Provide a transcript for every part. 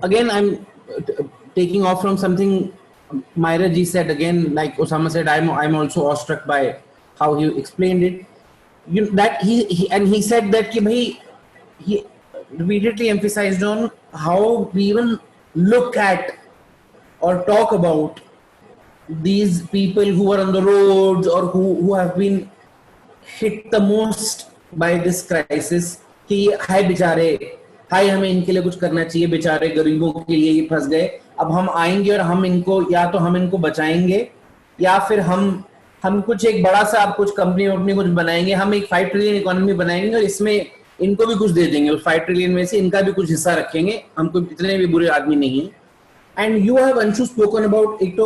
again, I'm taking off from something Myra ji said again, like Osama said, I'm also awestruck by how he explained it. That he said that he repeatedly emphasized on how we even look at or talk about these people who are on the roads or who have been hit the most by this crisis कि हाय बेचारे, हाय हमें इनके लिए कुछ करना चाहिए, बेचारे गरीबों के लिए ये फंस गए, अब हम आएंगे और हम इनको या तो हम इनको बचाएंगे या फिर हम कुछ एक बड़ा सा कुछ कंपनी कुछ बनाएंगे, हम एक 5 ट्रिलियन इकोनॉमी बनाएंगे और इसमें इनको भी कुछ दे देंगे, उस 5 ट्रिलियन में से इनका भी कुछ हिस्सा रखेंगे, हम कोई इतने भी बुरे आदमी नहीं है. And you have, Anshu, spoken about it,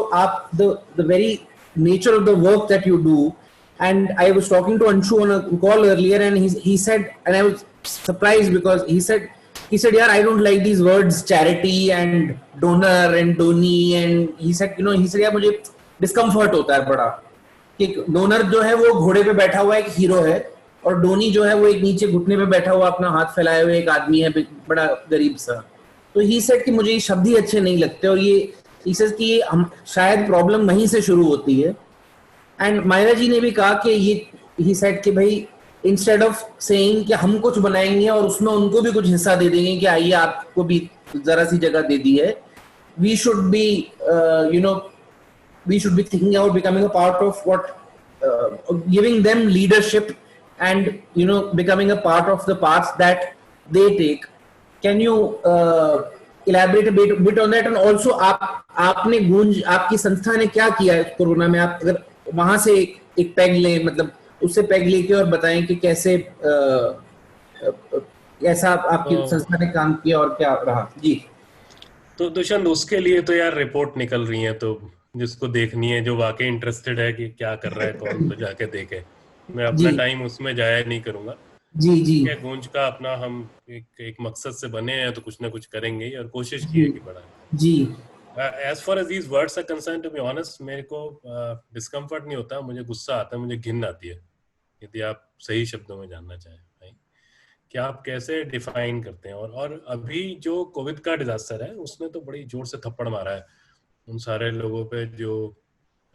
the very nature of the work that you do. And I was talking to Anshu on a call earlier, and he said, and I was surprised because he said, yeah, I don't like these words charity and donor and doni, and he said, yeah, मुझे discomfort होता है बड़ा कि donor जो है वो घोड़े पे बैठा हुआ एक हीरो है और डोनी जो है वो एक नीचे घुटने पे बैठा हुआ अपना हाथ फैलाए हुए एक आदमी है, बड़ा गरीब सा. तो ही सेड कि मुझे ये शब्द ही अच्छे नहीं लगते और ये सेड कि ये हम शायद प्रॉब्लम वहीं से शुरू होती है. एंड मायरा जी ने भी कहा कि ये ही सेड कि भाई इंस्टेड ऑफ सेइंग कि हम कुछ बनाएंगे और उसमें उनको भी कुछ हिस्सा दे देंगे कि आइए आपको भी जरा सी जगह दे दी है, we should be we should be thinking about becoming a part of giving them leadership and becoming a part of the paths that they take. Can you elaborate a bit on that? And also आपने गूंज आपकी संस्था ने क्या किया है corona में, आप अगर वहां से एक पैग ले, मतलब उससे पैग लेके और बताएं कि कैसे ऐसा आपकी संस्था ने काम किया और क्या रहा. जी. तो दुष्यंत, उसके लिए तो यार रिपोर्ट निकल रही है, तो जिसको देखनी है, जो वाकई इंटरेस्टेड है कि क्या कर रहा है कौन, तो जाके देखे. मैं अपना टाइम उसमें जाया नहीं करूंगा. जी. गूंज का अपना हम एक मकसद से बने हैं तो कुछ ना कुछ करेंगे और कोशिश की है कि बढ़ाएं. जी. As far as these words are concerned, to be honest, मेरे को डिस्कम्फर्ट नहीं होता, मुझे गुस्सा आता है, मुझे घिन आती है, यदि आप सही शब्दों में जानना चाहें कि आप कैसे डिफाइन करते हैं. और अभी जो कोविड का डिजास्टर है उसने तो बड़ी जोर से थप्पड़ मारा है उन सारे लोगों पे जो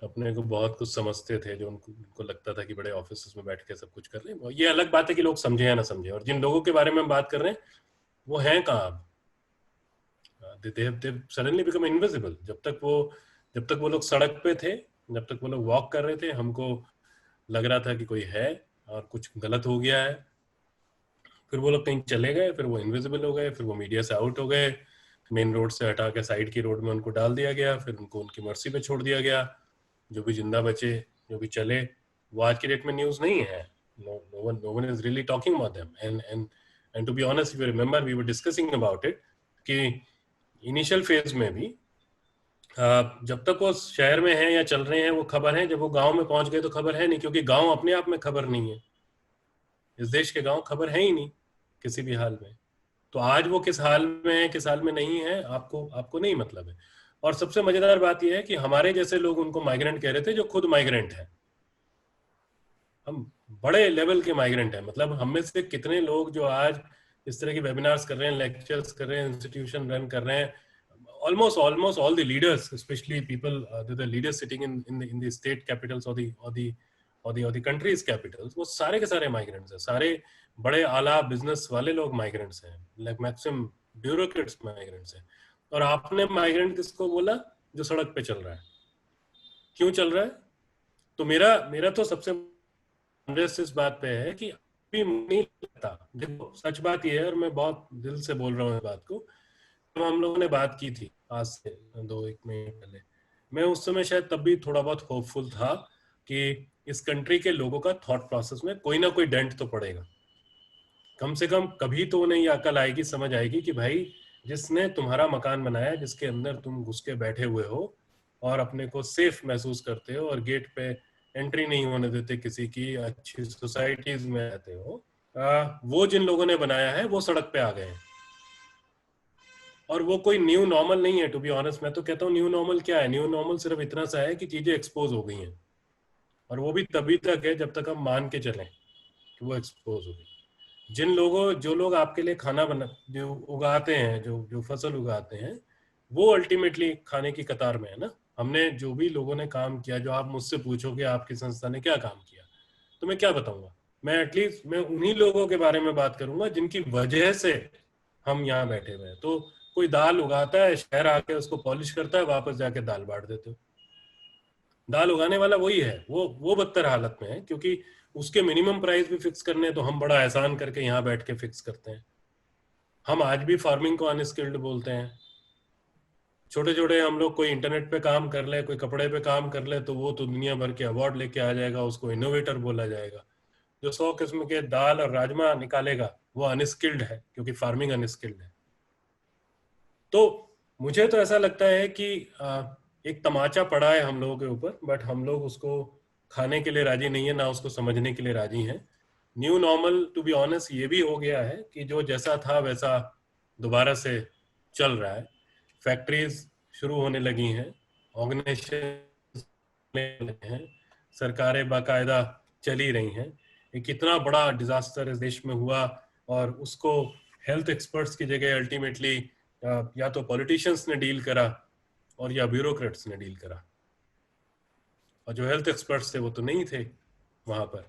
अपने को बहुत कुछ समझते थे, जो उनको लगता था कि बड़े ऑफिस में बैठ के सब कुछ कर रहे हैं. ये अलग बात है कि लोग समझे या ना समझे, और जिन लोगों के बारे में हम बात कर रहे हैं वो हैं कहाँ अब. They've suddenly become invisible. जब तक वो लोग सड़क पे थे, जब तक वो लोग वॉक कर रहे थे, हमको लग रहा था कि कोई है और कुछ गलत हो गया है. फिर वो लोग कहीं चले गए, फिर वो इनविजिबल हो गए, फिर वो मीडिया से आउट हो गए, मेन रोड से हटा के साइड की रोड में उनको डाल दिया गया, फिर उनको उनकी मर्जी पे छोड़ दिया गया. जो भी जिंदा बचे, जो भी चले, वो आज की डेट में न्यूज नहीं है. No one is really talking about them. And to be honest, if you remember, we were discussing about it कि इनिशियल फेज में भी जब तक वो शहर में है या चल रहे हैं वो खबर है, जब वो गांव में पहुंच गए तो खबर है नहीं, क्योंकि गांव अपने आप में खबर नहीं है. इस देश के गांव खबर है ही नहीं किसी भी हाल में. तो आज वो किस हाल में है, किस हाल में नहीं है, आपको नहीं मतलब है. और सबसे मजेदार बात यह है कि हमारे जैसे लोग उनको माइग्रेंट कह रहे थे, जो खुद माइग्रेंट है. हम बड़े लेवल के माइग्रेंट हैं. मतलब हम में से कितने लोग जो आज इस तरह के वेबिनार्स कर रहे हैं, लेक्चर्स कर रहे हैं, इंस्टीट्यूशन रन कर रहे हैं, almost all the leaders, especially people the leaders sitting in the state capitals or the country's capitals, वो सारे के सारे माइग्रेंट्स हैं. सारे बड़े आला बिजनेस वाले लोग माइग्रेंट्स हैं, लाइक मैक्सिमम ब्यूरोक्रेट्स माइग्रेंट्स हैं. और आपने माइग्रेंट किसको बोला? जो सड़क पे चल रहा है. क्यों चल रहा है? तो मेरा तो सबसे इंटरेस्ट इस बात पे है कि अभी नहीं लगता. देखो, सच बात ये है, और मैं बहुत दिल से बोल रहा हूँ इस बात को. हम लोगों ने बात की थी आज से 2-1 महीने पहले, मैं उस समय शायद तब भी थोड़ा बहुत होपफुल था कि इस कंट्री के लोगों का थॉट प्रोसेस में कोई ना कोई डेंट तो पड़ेगा. कम से कम कभी तो उन्हें ये अकल आएगी, समझ आएगी कि भाई जिसने तुम्हारा मकान बनाया, जिसके अंदर तुम घुस के बैठे हुए हो और अपने को सेफ महसूस करते हो और गेट पे एंट्री नहीं होने देते किसी की, अच्छी सोसाइटीज में रहते हो, वो जिन लोगों ने बनाया है वो सड़क पे आ गए हैं. और वो कोई न्यू नॉर्मल नहीं है. टू बी ऑनेस्ट, मैं तो कहता हूँ न्यू नॉर्मल क्या है? न्यू नॉर्मल सिर्फ इतना सा है कि चीजें एक्सपोज हो गई हैं, और वो भी तभी तक है जब तक हम मान के चलें कि वो एक्सपोज हो गई. जो लोग आपके लिए खाना बना, जो उगाते हैं, जो फसल उगाते हैं, वो अल्टीमेटली खाने की कतार में है ना। हमने जो भी लोगों ने काम किया, जो आप मुझसे पूछोगे आपकी संस्था ने क्या काम किया, तो मैं क्या बताऊंगा? मैं एटलीस्ट मैं उन्हीं लोगों के बारे में बात करूंगा जिनकी वजह से हम यहाँ बैठे हुए हैं। तो कोई दाल उगाता है, शहर आके उसको पॉलिश करता है, वापस जाके दाल बांट देते हो। दाल उगाने वाला वही है, वो बदतर हालत में है, क्योंकि उसके मिनिमम प्राइस भी फिक्स करने हैं तो हम बड़ा एहसान करके यहाँ बैठ के फिक्स करते हैं। हम आज भी फार्मिंग को अनस्किल्ड बोलते हैं। छोटे छोटे हम लोग कोई इंटरनेट पे काम कर ले, कोई कपड़े पे काम कर ले, तो वो तो दुनिया भर के अवार्ड लेके आ जाएगा, उसको इनोवेटर बोला जाएगा। जो 100 किस्म के दाल और राजमा निकालेगा वो अनस्किल्ड है, क्योंकि फार्मिंग अनस्किल्ड है। तो मुझे तो ऐसा लगता है कि एक तमाचा पड़ा है हम लोगों के ऊपर, बट हम लोग उसको खाने के लिए राजी नहीं है, ना उसको समझने के लिए राजी हैं। New normal to be honest ये भी हो गया है कि जो जैसा था वैसा दोबारा से चल रहा है। फैक्ट्रीज शुरू होने लगी हैं, ऑर्गेनाइजेशन हैं, सरकारें बाकायदा चली रही हैं। एक इतना बड़ा डिजास्टर इस देश में हुआ और उसको हेल्थ एक्सपर्ट्स की जगह अल्टीमेटली या तो पॉलिटिशियंस ने डील करा और या ब्यूरोक्रेट्स ने डील करा। और जो हेल्थ एक्सपर्ट्स थे वो तो नहीं थे वहां पर।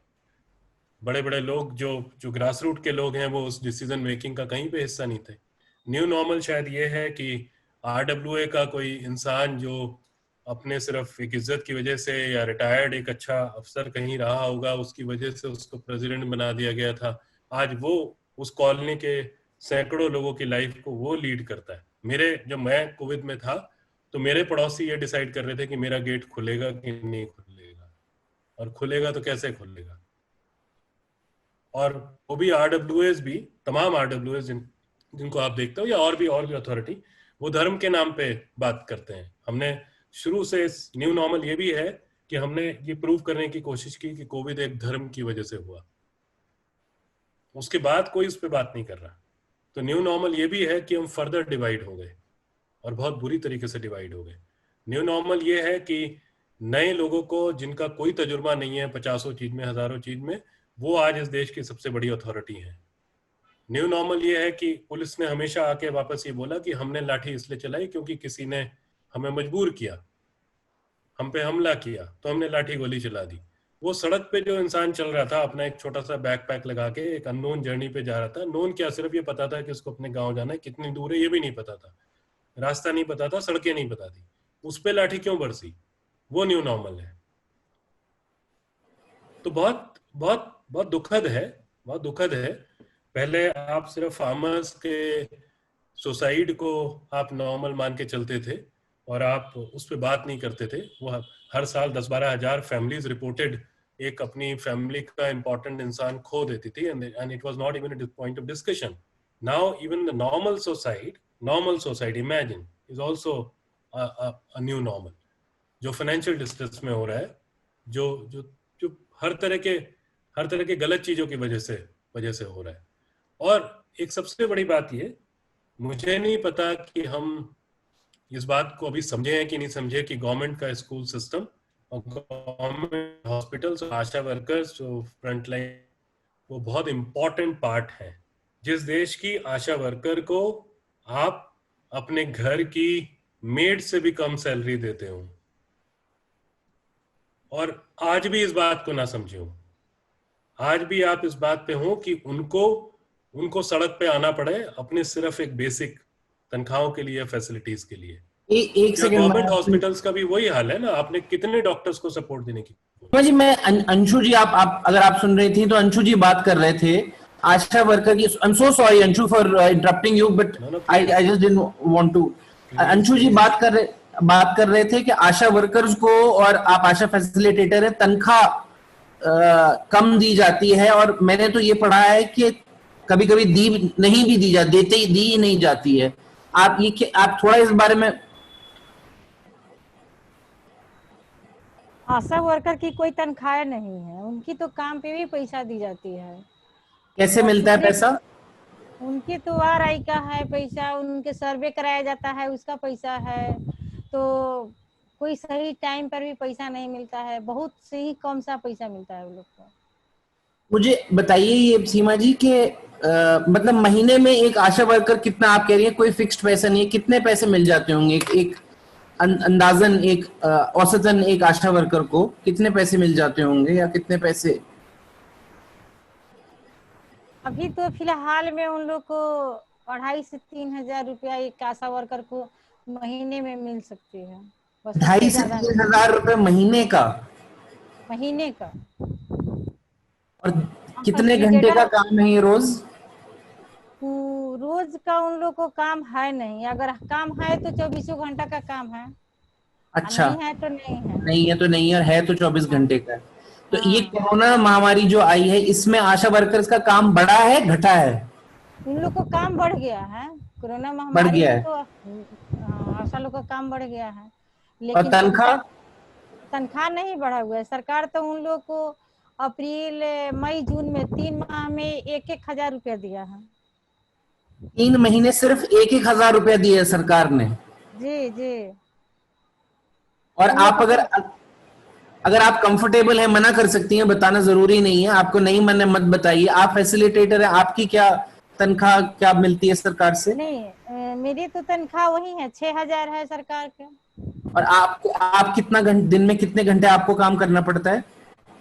बड़े बड़े लोग जो जो ग्रास रूट के लोग हैं वो उस डिसीजन मेकिंग का कहीं पे हिस्सा नहीं थे। न्यू नॉर्मल शायद ये है कि आरडब्ल्यूए का कोई इंसान जो अपने सिर्फ एक इज्जत की वजह से या रिटायर्ड एक अच्छा अफसर कहीं रहा होगा, उसकी वजह से उसको प्रेसिडेंट बना दिया गया था, आज वो उस कॉलोनी के सैकड़ों लोगों की लाइफ को वो लीड करता है। जब मैं कोविड में था तो मेरे पड़ोसी ये डिसाइड कर रहे थे कि मेरा गेट खुलेगा कि नहीं खुलेगा, और खुलेगा तो कैसे खुलेगा। और वो भी आरडब्ल्यूएस भी, तमाम आरडब्ल्यूएस जिनको आप देखते हो या और भी अथॉरिटी, वो धर्म के नाम पे बात करते हैं। हमने शुरू से इस न्यू नॉर्मल ये भी है कि हमने ये प्रूव करने की कोशिश की कि कोविड एक धर्म की वजह से हुआ। उसके बाद कोई उस पर बात नहीं कर रहा। तो न्यू नॉर्मल ये भी है कि हम फर्दर डिवाइड हो गए और बहुत बुरी तरीके से डिवाइड हो गए। न्यू नॉर्मल ये है कि नए लोगों को जिनका कोई तजुर्बा नहीं है 50 चीज में, 1000 चीज में, वो आज इस देश की सबसे बड़ी अथॉरिटी है। न्यू नॉर्मल ये है कि पुलिस ने हमेशा आके वापस ये बोला कि हमने लाठी इसलिए चलाई क्योंकि किसी ने हमें मजबूर किया, हम पे हमला किया, तो हमने लाठी गोली चला दी। वो सड़क पे जो इंसान चल रहा था अपना एक छोटा सा बैकपैक लगा के एक अननोन जर्नी पे जा रहा था, नोन क्या, सिर्फ ये पता था कि उसको अपने गांव जाना है, कितनी दूर है ये भी नहीं पता था, रास्ता नहीं पता था, सड़कें नहीं पता थी, उस पे लाठी क्यों बरसी? वो न्यू नॉर्मल है। तो बहुत बहुत बहुत दुखद है, बहुत दुखद है। पहले आप सिर्फ फार्मर्स के सुसाइड को आप नॉर्मल मान के चलते थे और आप उस पर बात नहीं करते थे। वो हर साल 10-12 हजार फैमिलीज रिपोर्टेड एक अपनी फैमिली का इंपॉर्टेंट इंसान खो देती थी, and it was not even a point of discussion. Now even the normal society imagine is also a new normal. जो फाइनेंशियल डिस्ट्रेस में हो रहा है, जो जो जो हर तरह के गलत चीजों की वजह से हो रहा है। और एक सबसे बड़ी बात ये, मुझे नहीं पता कि हम इस बात को अभी समझे हैं कि नहीं समझे कि गवर्नमेंट का स्कूल सिस्टम और गवर्नमेंट हॉस्पिटल्स और आशा वर्कर्स जो फ्रंट लाइन, वो बहुत इंपॉर्टेंट पार्ट है। जिस देश की आशा वर्कर को आप अपने घर की मेड से भी कम सैलरी देते हो और आज भी इस बात को ना समझे हो, आज भी आप इस बात पे हो कि उनको सड़क पे आना पड़े अपने सिर्फ एक बेसिक तनख्वाहों के लिए, फैसिलिटीज के लिए। एक क्या सेकंड गवर्नमेंट में हॉस्पिटल्स का भी वही हाल है ना? आपने कितने डॉक्टर्स को सपोर्ट देने की? जी, मैं अंशु जी, आप अगर आप सुन रही थी तो अंशु जी बात कर रहे थे आशा वर्कर की। I am so sorry Anshu for interrupting you, but no no, I please just didn't want to. Please Anshu ji please. बात कर रहे थे कि आशा वर्कर्स को, और आप आशा फैसिलिटेटर है, तनख्वाह कम दी जाती है, और मैंने तो ये पढ़ा है कि कभी कभी दी ही नहीं जाती है। आप थोड़ा इस बारे में। आशा वर्कर की कोई तनख्वाह नहीं है, उनकी तो काम पे भी पैसा दी जाती है। कैसे और मिलता है कितने पैसा? उनके तो RI का है पैसा, उनके सर्वे कराया जाता है उसका पैसा है, तो कोई सही टाइम पर भी पैसा नहीं मिलता है, बहुत से ही कम सा पैसा मिलता है उन लोग को। मुझे बताइए ये सीमा जी कि मतलब महीने में एक आशा वर्कर कितना, आप कह रही है कोई फिक्स्ड पैसा नहीं है, कितने पैसे मिल जाते होंगे एक अंदाजन, एक औसतन एक आशा वर्कर को कितने पैसे मिल जाते होंगे, या कितने पैसे? अभी तो फिलहाल में उन लोग को 2,500 से 3,000 रुपया एक आशा वर्कर को महीने में मिल सकती है, बस। 2,500 से 3,000 रुपए महीने का? महीने का। और कितने घंटे का काम है ये रोज? रोज का उन लोग को काम है नहीं, अगर काम है तो 24 घंटा का काम है। अच्छा, नहीं है तो नहीं है। नहीं है तो नहीं है, और है तो 24 घंटे का। तो ये हाँ। कोरोना महामारी जो आई है, इसमें आशा वर्कर्स का काम बढ़ा है घटा है? उन लोग को काम बढ़ गया है, कोरोना बढ़ महामारी गया में है। तो आशा लोग का काम बढ़ गया है। और लेकिन तनख्वाह? तनख्वाह नहीं बढ़ा हुआ है। सरकार तो उन लोग को अप्रैल मई जून में 3 माह में 1,000 रुपया दिया है। 3 महीने सिर्फ 1,000 रुपया दिए है सरकार ने? जी जी। और उन लोग आप को अगर आप कंफर्टेबल हैं, मना कर सकती हैं, बताना जरूरी नहीं है, आपको नहीं मन है मत बताइए। आप फैसिलिटेटर है, आपकी क्या तनख्वाह क्या मिलती है सरकार से? नहीं, मेरी तो तनख्वाह वही है, 6,000 है सरकार के। और आप कितना दिन में कितने घंटे आपको काम करना पड़ता है?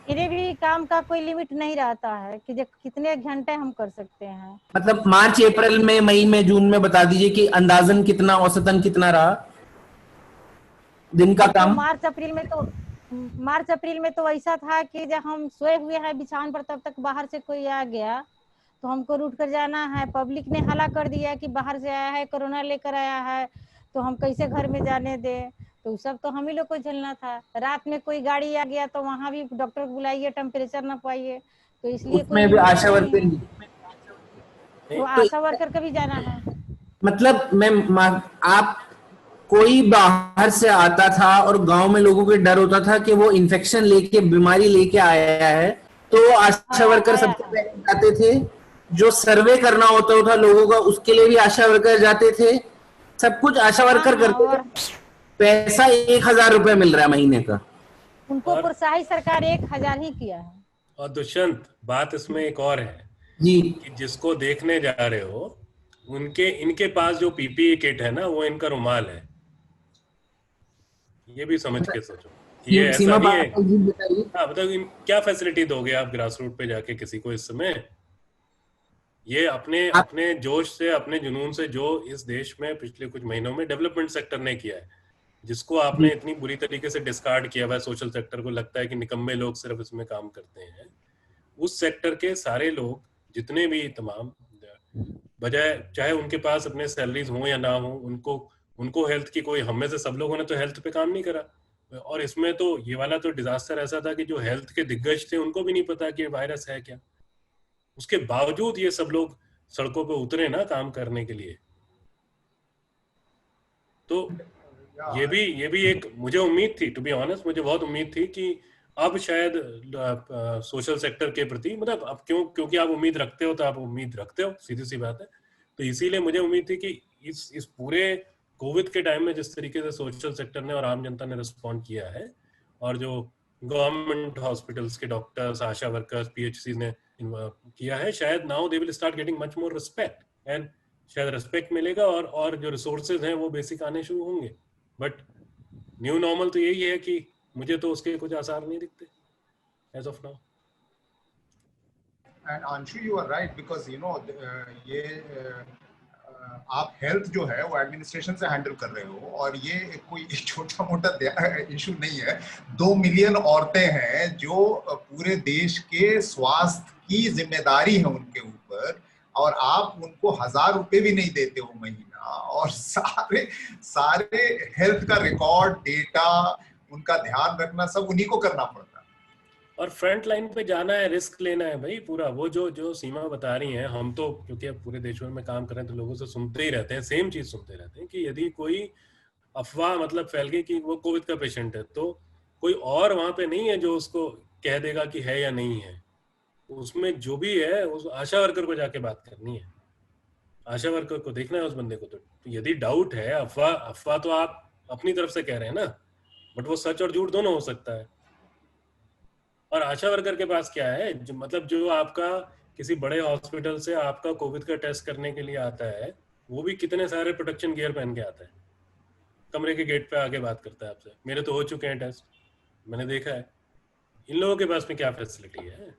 मेरे भी काम का कोई लिमिट नहीं रहता है कि कितने घंटे हम कर सकते हैं। मतलब मार्च अप्रैल में, मई में, जून में बता दीजिए कि अंदाजन कितना, औसतन कितना रहा दिन का काम? मार्च अप्रैल में तो ऐसा था कि जब हम सोए हुए हैं बिछावन पर, तब तक बाहर से कोई आ गया तो हमको रूट कर जाना है। पब्लिक ने हल्ला कर दिया कि बाहर से आया है, कोरोना लेकर आया है, तो हम कैसे घर में जाने दे। तो सब तो हम ही लोग को झेलना था। रात में कोई गाड़ी आ गया तो वहां भी डॉक्टर बुलाइए, टेम्परेचर ना पाइए, तो इसलिए कोई उसमें भी लिमिट आशा नहीं वर्कर है। नहीं, तो आशा वर्कर का भी जाना है। मतलब आप, कोई बाहर से आता था और गांव में लोगों को डर होता था कि वो इन्फेक्शन लेके, बीमारी लेके आया है, तो आशा वर्कर आया सबसे है। पहले जाते थे। जो सर्वे करना होता था लोगों का, उसके लिए भी आशा वर्कर जाते थे। सब कुछ आशा वर्कर करते और थे। पैसा 1,000 रुपए मिल रहा है महीने का। उनको प्रोत्साहित सरकार 1,000 ही किया है। और दुष्यंत, बात इसमें एक और है जी। कि जिसको देखने जा रहे हो, इनके पास जो पीपीई किट है ना, वो इनका रुमाल है। ये भी समझ के सोचो, ये ऐसा सीमा नहीं है। पाटिल जी बताइए। हाँ, बताओ क्या फैसिलिटी दोगे आप ग्रास रूट पे जाके किसी को इस समय? ये अपने आप अपने जोश से, अपने जुनून से, जो इस देश में पिछले कुछ महीनों में डेवलपमेंट सेक्टर ने किया है, जिसको आपने जी, इतनी बुरी तरीके से डिस्कार्ड किया हुआ है, सोशल सेक्टर को लगता है कि निकम्मे लोग सिर्फ इसमें काम करते हैं, उस सेक्टर के सारे लोग जितने भी तमाम, बजाय चाहे उनके पास अपने सैलरीज हो या ना हो, उनको हेल्थ की कोई, हम में से सब लोगों ने तो हेल्थ पे काम नहीं करा। और इसमें तो ये वाला तो डिजास्टर ऐसा था कि जो हेल्थ के दिग्गज थे उनको भी नहीं पता कि वायरस है क्या। उसके बावजूद ये सब लोग सड़कों पे उतरे ना काम करने के लिए। तो ये भी एक, मुझे उम्मीद थी, टू बी ऑनेस्ट, मुझे बहुत उम्मीद थी कि अब शायद सोशल सेक्टर के प्रति, मतलब अब क्योंकि आप उम्मीद रखते हो तो आप उम्मीद रखते हो, सीधी सी बात है। तो इसीलिए मुझे उम्मीद थी कि इस पूरे कोविड के टाइम में जिस तरीके से सोशल सेक्टर ने और आम जनता ने रिस्पॉन्ड किया है, और जो गवर्नमेंट हॉस्पिटल्स के डॉक्टर्स, आशा वर्कर्स, पीएचसी ने किया है, शायद now they will start getting much more respect, and शायद रिस्पेक्ट मिलेगा और जो रिसोर्सेज हैं वो बेसिक आने शुरू होंगे। बट न्यू नॉर्मल तो यही है कि मुझे तो उसके कुछ आसार नहीं दिखते as of now. And Anshu, you are right, because ये आप हेल्थ जो है वो एडमिनिस्ट्रेशन से हैंडल कर रहे हो, और ये कोई छोटा मोटा इशू नहीं है। 2 मिलियन औरतें हैं जो पूरे देश के स्वास्थ्य की जिम्मेदारी है उनके ऊपर, और आप उनको 1,000 रुपए भी नहीं देते हो महीना, और सारे हेल्थ का रिकॉर्ड, डेटा, उनका ध्यान रखना सब उन्हीं को करना पड़ता है। और फ्रंट लाइन पे जाना है, रिस्क लेना है भाई पूरा। वो जो सीमा बता रही हैं, हम तो क्योंकि अब पूरे देशों में काम कर रहे हैं तो लोगों से सुनते ही रहते हैं, सेम चीज सुनते रहते हैं कि यदि कोई अफवाह मतलब फैल गई कि वो कोविड का पेशेंट है, तो कोई और वहां पे नहीं है जो उसको कह देगा कि है या नहीं है। उसमें जो भी है उस आशा वर्कर को जाके बात करनी है, आशा वर्कर को देखना है उस बंदे को। तो यदि डाउट है, अफवाह तो आप अपनी तरफ से कह रहे हैं ना, बट वो सच और झूठ दोनों हो सकता है। और आशा वर्कर के पास क्या है, मतलब जो आपका किसी बड़े हॉस्पिटल से आपका कोविड का टेस्ट करने के लिए आता है, वो भी कितने सारे प्रोटेक्शन गियर पहन के आता है, कमरे के गेट पे आके बात करता है आपसे। मेरे तो हो चुके हैं टेस्ट, मैंने देखा है। इन लोगों के पास में क्या फैसिलिटी है?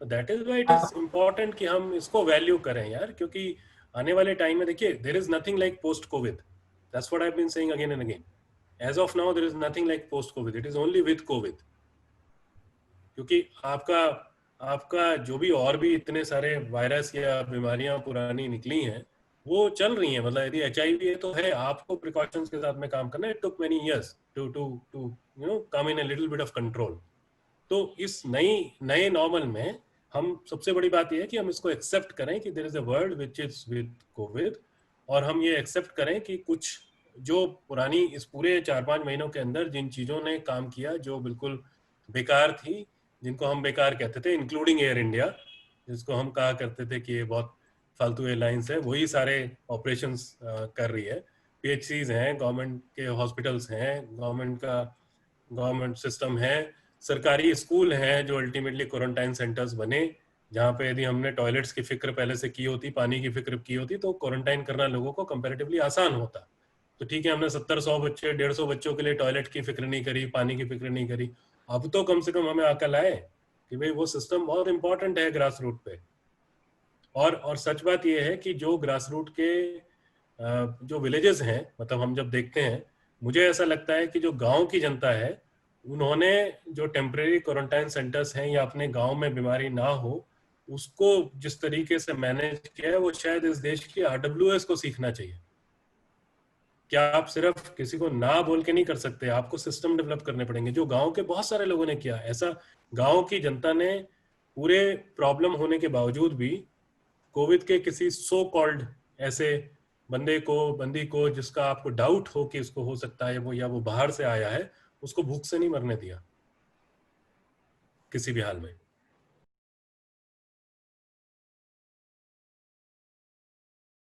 तो that is why it is important कि हम इसको वैल्यू करें यार, क्योंकि आने वाले टाइम में देखिए, there is nothing like post COVID, that's what I have been saying again and again. As of now there is nothing like post COVID, it is only with COVID. क्योंकि आपका आपका जो भी और भी इतने सारे वायरस या बीमारियां पुरानी निकली हैं वो चल रही हैं। मतलब यदि HIV है तो है, आपको प्रिकॉशंस के साथ में काम करना है। It took many years to to to you know come in a little bit of control. तो इस नए नॉर्मल में हम सबसे बड़ी बात यह है कि हम इसको एक्सेप्ट करें कि there is a world which is with COVID, और हम ये एक्सेप्ट करें कि कुछ जो पुरानी इस पूरे 4-5 महीनों के अंदर जिन चीजों ने काम किया जो बिल्कुल बेकार थी, जिनको हम बेकार कहते थे, इंक्लूडिंग एयर इंडिया, जिसको हम कहा करते थे कि ये बहुत फालतू एयरलाइंस है, वही सारे ऑपरेशंस कर रही है। PHCs हैं, गवर्नमेंट के हॉस्पिटल्स हैं, गवर्नमेंट सिस्टम है, सरकारी स्कूल हैं जो अल्टीमेटली क्वारंटाइन सेंटर्स बने, जहाँ पे यदि हमने टॉयलेट्स की फिक्र पहले से की होती, पानी की फिक्र की होती, तो क्वारंटाइन करना लोगों को कंपैरेटिवली आसान होता। तो ठीक है, हमने 70-100 बच्चे 150 बच्चों के लिए टॉयलेट की फिक्र नहीं करी, पानी की फिक्र नहीं करी। अब तो कम से कम हमें अकल आए कि भाई वो सिस्टम बहुत इंपॉर्टेंट है ग्रास रूट पे। और सच बात यह है कि जो ग्रास रूट के जो विलेजेस हैं, मतलब हम जब देखते हैं, मुझे ऐसा लगता है कि जो गांव की जनता है उन्होंने जो टेम्परेरी क्वारंटाइन सेंटर्स हैं या अपने गांव में बीमारी ना हो उसको जिस तरीके से मैनेज किया है, वो शायद इस देश की RWS को सीखना चाहिए। क्या आप सिर्फ किसी को ना बोल के नहीं कर सकते, आपको सिस्टम डेवलप करने पड़ेंगे, जो गांव के बहुत सारे लोगों ने किया। ऐसा गांव की जनता ने पूरे प्रॉब्लम होने के बावजूद भी कोविड के किसी सो कॉल्ड ऐसे बंदी को जिसका आपको डाउट हो कि इसको हो सकता है वो, या वो बाहर से आया है, उसको भूख से नहीं मरने दिया किसी भी हाल में।